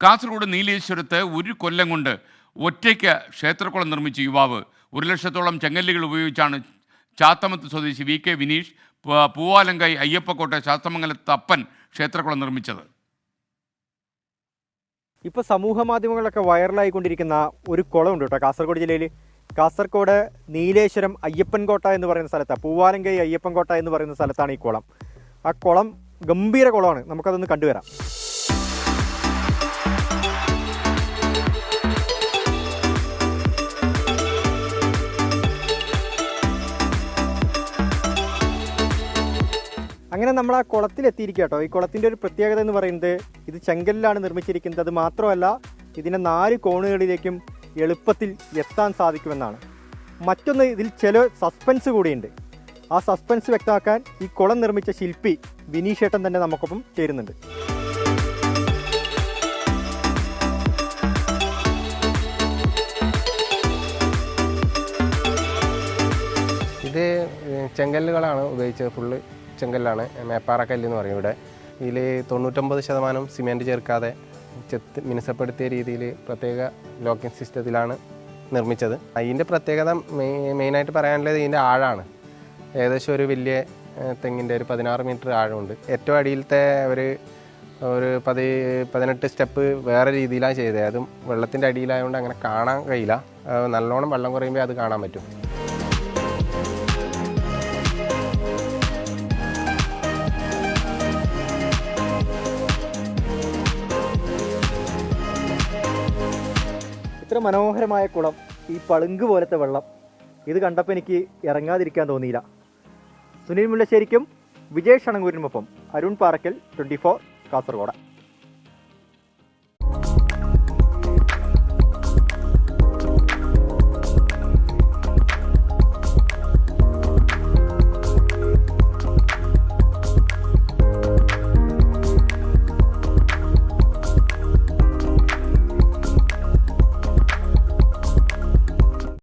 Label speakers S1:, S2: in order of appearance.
S1: കാസർഗോഡ് നീലേശ്വരത്ത് ഒരു കൊല്ലം കൊണ്ട് ഒറ്റയ്ക്ക് ക്ഷേത്രക്കുളം നിർമ്മിച്ച യുവാവ് 1 ലക്ഷത്തോളം ചെങ്കല്ലുകൾ ഉപയോഗിച്ചാണ് ചാത്തമത്ത് സ്വദേശി വി കെ വിനീഷ് പൂവാലങ്കൈ അയ്യപ്പക്കോട്ട ശാസ്തമംഗലത്ത് അപ്പൻ ക്ഷേത്രക്കുളം നിർമ്മിച്ചത്.
S2: ഇപ്പോൾ സമൂഹ മാധ്യമങ്ങളിലൊക്കെ വൈറലായിക്കൊണ്ടിരിക്കുന്ന ഒരു കുളമുണ്ട് കേട്ടോ കാസർഗോഡ് ജില്ലയിൽ. കാസർഗോഡ് നീലേശ്വരം അയ്യപ്പൻകോട്ട എന്ന് പറയുന്ന സ്ഥലത്താണ്, പൂവാലങ്കൈ അയ്യപ്പൻകോട്ട എന്ന് പറയുന്ന സ്ഥലത്താണ് ഈ കുളം. ആ കുളം ഗംഭീര കുളമാണ്, നമുക്കതൊന്ന് കണ്ടുവരാം. അങ്ങനെ നമ്മൾ ആ കുളത്തിലെത്തിയിരിക്കുക കേട്ടോ. ഈ കുളത്തിൻ്റെ ഒരു പ്രത്യേകത എന്ന് പറയുന്നത് ഇത് ചെങ്കല്ലിലാണ് നിർമ്മിച്ചിരിക്കുന്നത്. അത് മാത്രമല്ല, ഇതിൻ്റെ 4 കോണുകളിലേക്കും എളുപ്പത്തിൽ എത്താൻ സാധിക്കുമെന്നാണ്. മറ്റൊന്ന്, ഇതിൽ ചില സസ്പെൻസ് കൂടിയുണ്ട്. ആ സസ്പെൻസ് വ്യക്തമാക്കാൻ ഈ കുളം നിർമ്മിച്ച ശില്പി വിനീഷേട്ടൻ തന്നെ നമുക്കൊപ്പം ചേരുന്നുണ്ട്.
S3: ഇത് ചെങ്കല്ലുകളാണ് ഉപയോഗിച്ചത്, ഫുള്ള് ചെങ്കല്ലാണ്, മേപ്പാറക്കല്ല് എന്ന് പറയും. ഇവിടെ ഇതിൽ 99% സിമെൻറ്റ് ചേർക്കാതെ മിനുസപ്പെടുത്തിയ രീതിയിൽ പ്രത്യേക ലോക്കിംഗ് സിസ്റ്റത്തിലാണ് നിർമ്മിച്ചത്. അതിൻ്റെ പ്രത്യേകത മെയിനായിട്ട് പറയാനുള്ളത് ഇതിൻ്റെ ആഴമാണ്. ഏകദേശം ഒരു വലിയ തെങ്ങിൻ്റെ ഒരു 16 മീറ്റർ ആഴമുണ്ട്. ഏറ്റവും അടിയിലത്തെ ഒരു 18 സ്റ്റെപ്പ് വേറെ രീതിയിലാണ് ചെയ്തത്. അതും വെള്ളത്തിൻ്റെ അടിയിലായതുകൊണ്ട് അങ്ങനെ കാണാൻ കഴിയില്ല. നല്ലോണം വെള്ളം കുറയുമ്പോൾ അത് കാണാൻ പറ്റും.
S2: ഇത്ര മനോഹരമായ കുളം, ഈ പളുങ്ക് പോലത്തെ വെള്ളം, ഇത് കണ്ടപ്പോൾ എനിക്ക് ഇറങ്ങാതിരിക്കാൻ തോന്നിയില്ല. സുനിൽ മുല്ലശ്ശേരിക്കും വിജയ് ഷണങ്കൂരിനുമൊപ്പം അരുൺ പാറക്കൽ, 24 കാസർഗോഡ്.